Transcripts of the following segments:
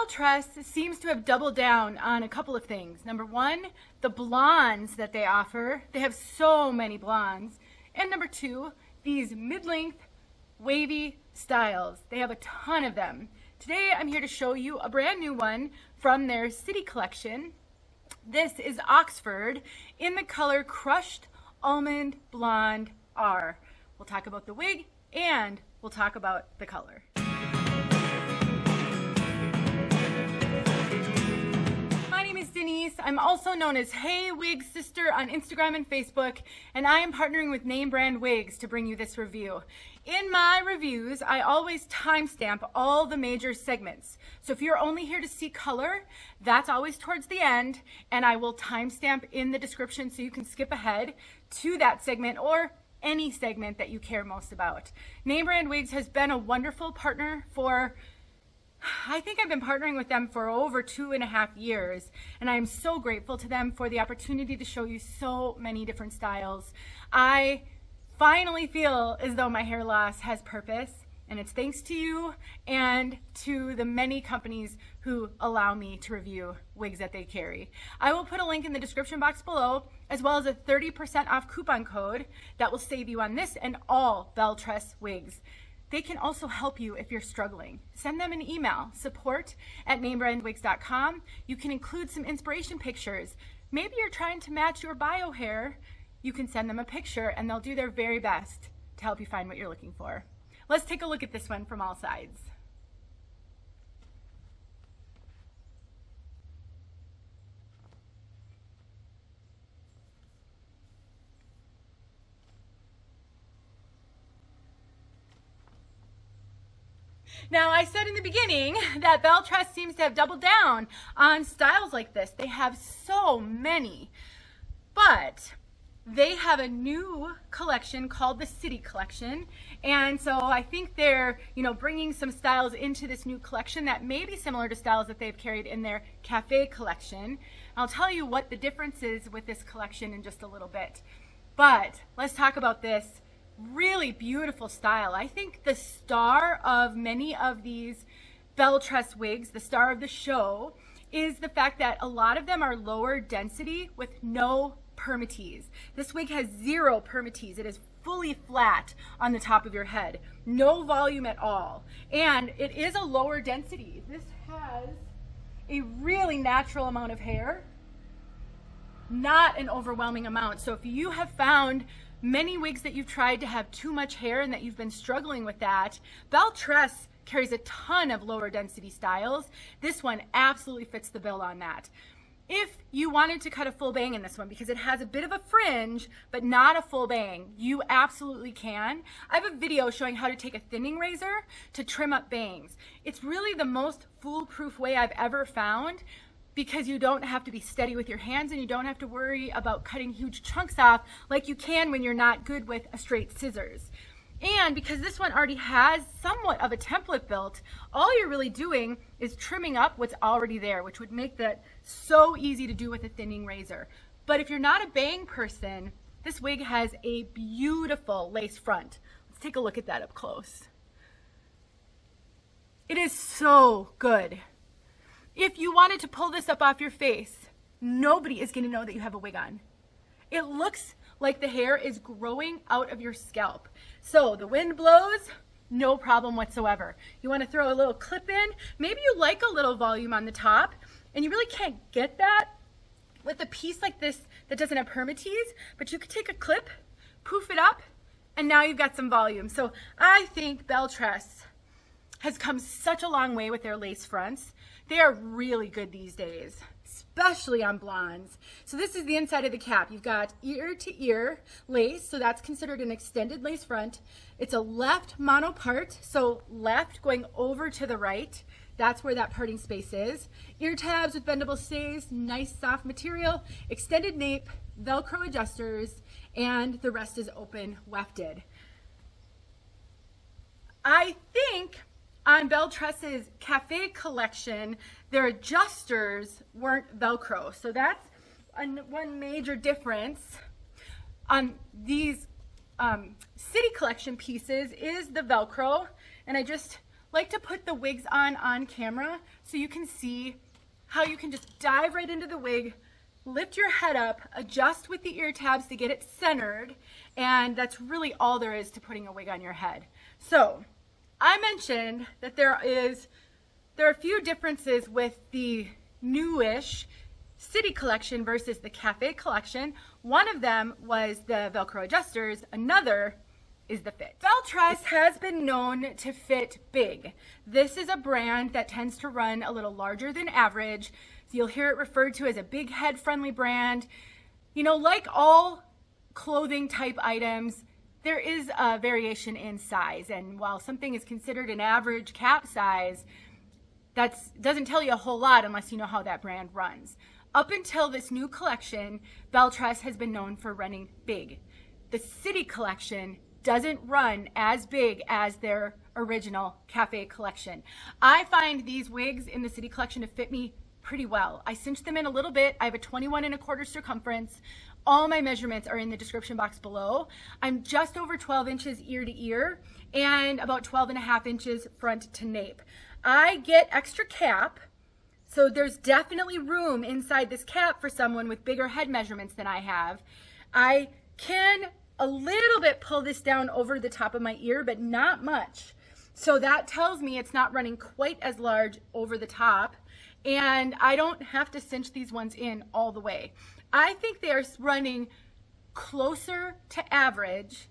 Tress seems to have doubled down on a couple of things. Number one, the blondes that they offer. They have so many blondes. And number two, these mid-length wavy styles. They have a ton of them. Today I'm here to show you a brand new one from their City collection. This is Oxford in the color Crushed Almond Blonde R. We'll talk about the wig and we'll talk about the color. My name is Denise. I'm also known as Hey Wig Sister on Instagram and Facebook, and I am partnering with Name Brand Wigs to bring you this review. In my reviews, I always timestamp all the major segments. So if you're only here to see color, that's always towards the end, and I will timestamp in the description so you can skip ahead to that segment or any segment that you care most about. Name Brand Wigs has been a wonderful partner for, I think I've been partnering with them for over 2.5 years, and I am so grateful to them for the opportunity to show you so many different styles. I finally feel as though my hair loss has purpose, and it's thanks to you and to the many companies who allow me to review wigs that they carry. I will put a link in the description box below, as well as a 30% off coupon code that will save you on this and all Belle Tress wigs. They can also help you if you're struggling. Send them an email, support@namebrandwigs.com. You can include some inspiration pictures. Maybe you're trying to match your bio hair. You can send them a picture and they'll do their very best to help you find what you're looking for. Let's take a look at this one from all sides. Now, I said in the beginning that Belle Tress seems to have doubled down on styles like this. They have so many, but they have a new collection called the City collection, and so I think they're, bringing some styles into this new collection that may be similar to styles that they've carried in their Cafe collection. I'll tell you what the difference is with this collection in just a little bit, but let's talk about this really beautiful style. I think the star of many of these Belle Tress wigs, the star of the show, is the fact that a lot of them are lower density with no Permatease. This wig has 0 Permatease. It is fully flat on the top of your head. No volume at all. And it is a lower density. This has a really natural amount of hair, not an overwhelming amount. So if you have found many wigs that you've tried to have too much hair and that you've been struggling with that, Belle Tress carries a ton of lower density styles. This one absolutely fits the bill on that. If you wanted to cut a full bang in this one, because it has a bit of a fringe, but not a full bang, you absolutely can. I have a video showing how to take a thinning razor to trim up bangs. It's really the most foolproof way I've ever found, because you don't have to be steady with your hands and you don't have to worry about cutting huge chunks off like you can when you're not good with a straight scissors. And because this one already has somewhat of a template built, all you're really doing is trimming up what's already there, which would make that so easy to do with a thinning razor. But if you're not a bang person, this wig has a beautiful lace front. Let's take a look at that up close. It is so good. If you wanted to pull this up off your face, nobody is going to know that you have a wig on. It looks like the hair is growing out of your scalp. So the wind blows, no problem whatsoever. You want to throw a little clip in. Maybe you like a little volume on the top and you really can't get that with a piece like this that doesn't have Permatease, but you could take a clip, poof it up, and now you've got some volume. So I think Belle Tress has come such a long way with their lace fronts. They are really good these days, especially on blondes. So this is the inside of the cap. You've got ear to ear lace, so that's considered an extended lace front. It's a left mono part, so left going over to the right. That's where that parting space is. Ear tabs with bendable stays, nice soft material, extended nape, Velcro adjusters, and the rest is open wefted. I think on Belle Tress's Cafe collection, their adjusters weren't Velcro. So that's one major difference on these City collection pieces is the Velcro. And I just like to put the wigs on camera so you can see how you can just dive right into the wig, lift your head up, adjust with the ear tabs to get it centered, and that's really all there is to putting a wig on your head. So I mentioned that there are a few differences with the newish City collection versus the Cafe collection. One of them was the Velcro adjusters, another is the fit. Belle Tress has been known to fit big. This is a brand that tends to run a little larger than average. So you'll hear it referred to as a big head friendly brand. You know, like all clothing type items, there is a variation in size, and while something is considered an average cap size, that doesn't tell you a whole lot unless you know how that brand runs. Up until this new collection, Belle Tress has been known for running big. The City collection doesn't run as big as their original Cafe collection. I find these wigs in the City collection to fit me pretty well. I cinched them in a little bit. I have a 21¼ circumference. All my measurements are in the description box below. I'm just over 12 inches ear to ear and about 12½ inches front to nape. I get extra cap, so there's definitely room inside this cap for someone with bigger head measurements than I have. I can a little bit pull this down over the top of my ear, but not much. So that tells me it's not running quite as large over the top, and I don't have to cinch these ones in all the way. I think they are running closer to average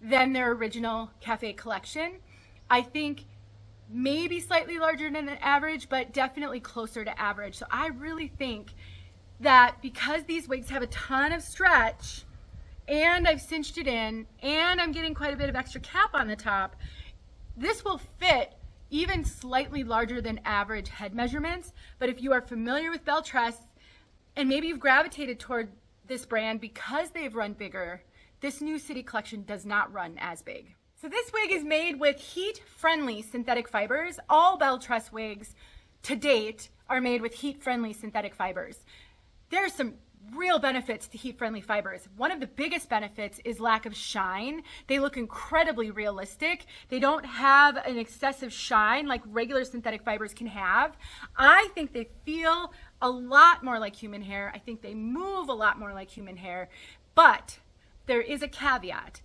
than their original Cafe collection. I think maybe slightly larger than the average, but definitely closer to average. So I really think that because these wigs have a ton of stretch, and I've cinched it in, and I'm getting quite a bit of extra cap on the top, this will fit even slightly larger than average head measurements. But if you are familiar with Belle Tress, and maybe you've gravitated toward this brand because they've run bigger, this new City collection does not run as big. So this wig is made with heat-friendly synthetic fibers. All Belle Tress wigs to date are made with heat-friendly synthetic fibers. There are some real benefits to heat-friendly fibers. One of the biggest benefits is lack of shine. They look incredibly realistic. They don't have an excessive shine like regular synthetic fibers can have. I think they feel a lot more like human hair. I think they move a lot more like human hair. But there is a caveat.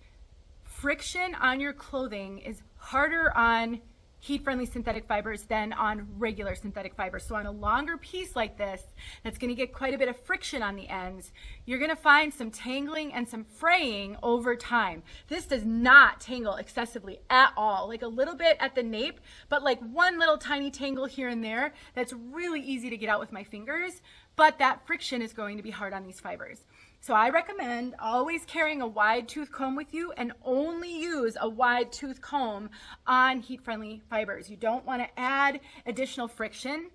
Friction on your clothing is harder on heat-friendly synthetic fibers than on regular synthetic fibers. So on a longer piece like this, that's going to get quite a bit of friction on the ends, you're going to find some tangling and some fraying over time. This does not tangle excessively at all, like a little bit at the nape, but like one little tiny tangle here and there that's really easy to get out with my fingers, but that friction is going to be hard on these fibers. So I recommend always carrying a wide tooth comb with you and only use a wide tooth comb on heat-friendly fibers. You don't want to add additional friction.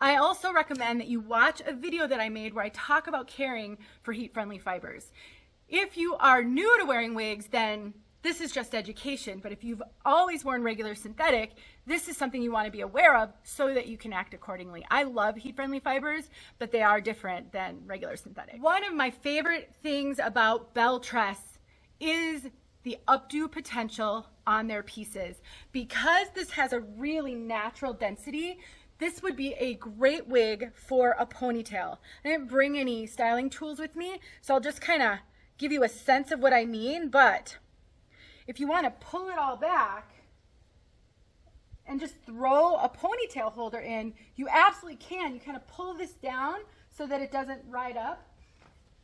I also recommend that you watch a video that I made where I talk about caring for heat-friendly fibers. If you are new to wearing wigs, then this is just education, but if you've always worn regular synthetic, this is something you want to be aware of so that you can act accordingly. I love heat-friendly fibers, but they are different than regular synthetic. One of my favorite things about Belle Tress is the updo potential on their pieces. Because this has a really natural density, this would be a great wig for a ponytail. I didn't bring any styling tools with me, so I'll just kind of give you a sense of what I mean, but if you want to pull it all back and just throw a ponytail holder in, you absolutely can. You kind of pull this down so that it doesn't ride up.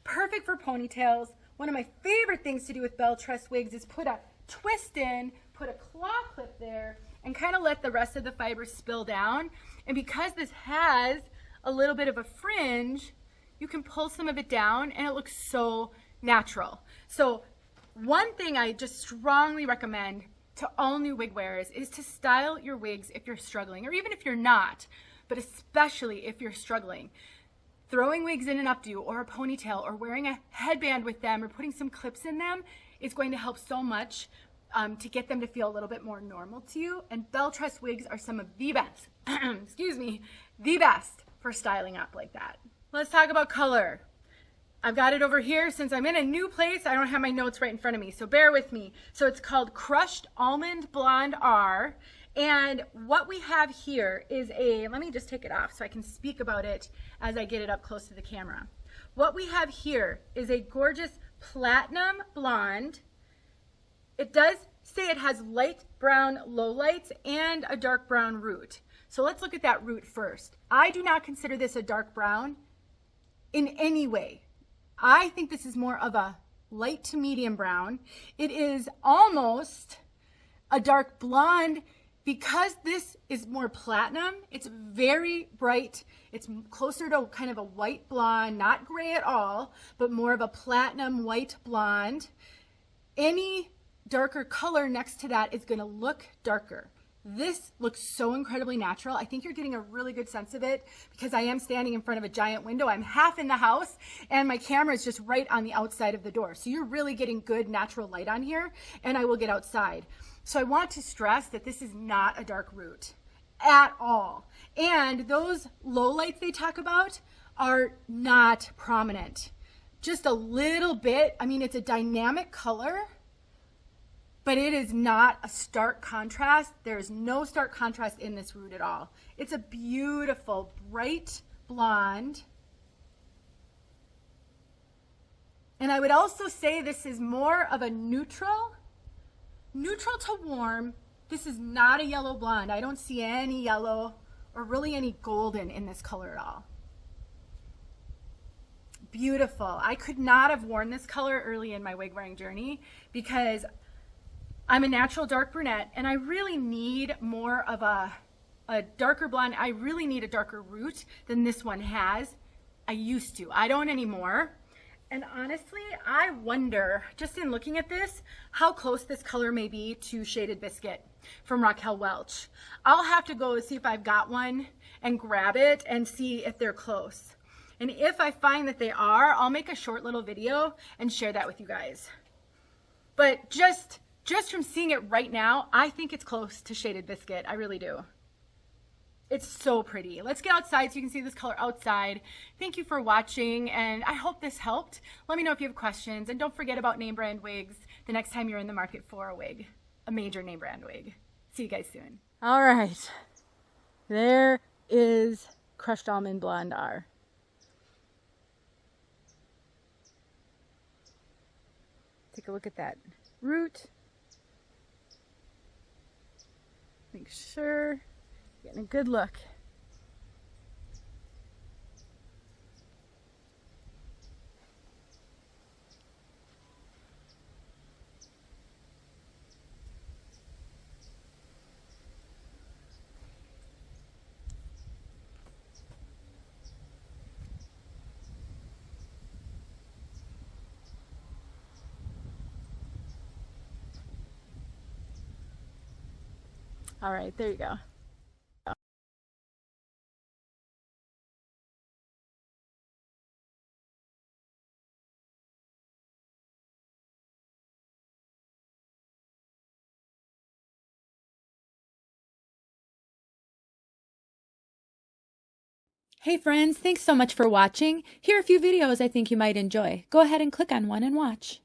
Perfect for ponytails. One of my favorite things to do with Belle Tress wigs is put a twist in, put a claw clip there, and kind of let the rest of the fibers spill down. And because this has a little bit of a fringe, you can pull some of it down and it looks so natural. So one thing I just strongly recommend to all new wig wearers is to style your wigs if you're struggling, or even if you're not, but especially if you're struggling. Throwing wigs in an updo or a ponytail or wearing a headband with them or putting some clips in them is going to help so much to get them to feel a little bit more normal to you. And Belle Tress wigs are some of the best, excuse me, the best for styling up like that. Let's talk about color. I've got it over here. Since I'm in a new place, I don't have my notes right in front of me, so bear with me. So it's called Crushed Almond Blonde R, And what we have here is let me just take it off so I can speak about it as I get it up close to the camera. What we have here is a gorgeous platinum blonde. It does say it has light brown lowlights and a dark brown root. So let's look at that root first. I do not consider this a dark brown in any way. I think this is more of a light to medium brown. It is almost a dark blonde because this is more platinum. It's very bright. It's closer to kind of a white blonde, not gray at all, but more of a platinum white blonde. Any darker color next to that is going to look darker. This looks so incredibly natural. I think you're getting a really good sense of it because I am standing in front of a giant window. I'm half in the house and my camera is just right on the outside of the door. So you're really getting good natural light on here, and I will get outside. So I want to stress that this is not a dark root at all. And those low lights they talk about are not prominent. Just a little bit. I mean, it's a dynamic color, but it is not a stark contrast. There is no stark contrast in this root at all. It's a beautiful, bright blonde. And I would also say this is more of a neutral to warm. This is not a yellow blonde. I don't see any yellow or really any golden in this color at all. Beautiful. I could not have worn this color early in my wig wearing journey because I'm a natural dark brunette and I really need more of a darker blonde. I really need a darker root than this one has. I used to. I don't anymore. And honestly, I wonder, just in looking at this, how close this color may be to Shaded Biscuit from Raquel Welch. I'll have to go see if I've got one and grab it and see if they're close. And if I find that they are, I'll make a short little video and share that with you guys. But just from seeing it right now, I think it's close to Shaded Biscuit. I really do. It's so pretty. Let's get outside so you can see this color outside. Thank you for watching, and I hope this helped. Let me know if you have questions, and don't forget about name brand wigs the next time you're in the market for a wig, a major name brand wig. See you guys soon. All right, there is Crushed Almond Blonde R. Take a look at that root. Make sure getting a good look. All right, there you go. Hey friends, thanks so much for watching. Here are a few videos I think you might enjoy. Go ahead and click on one and watch.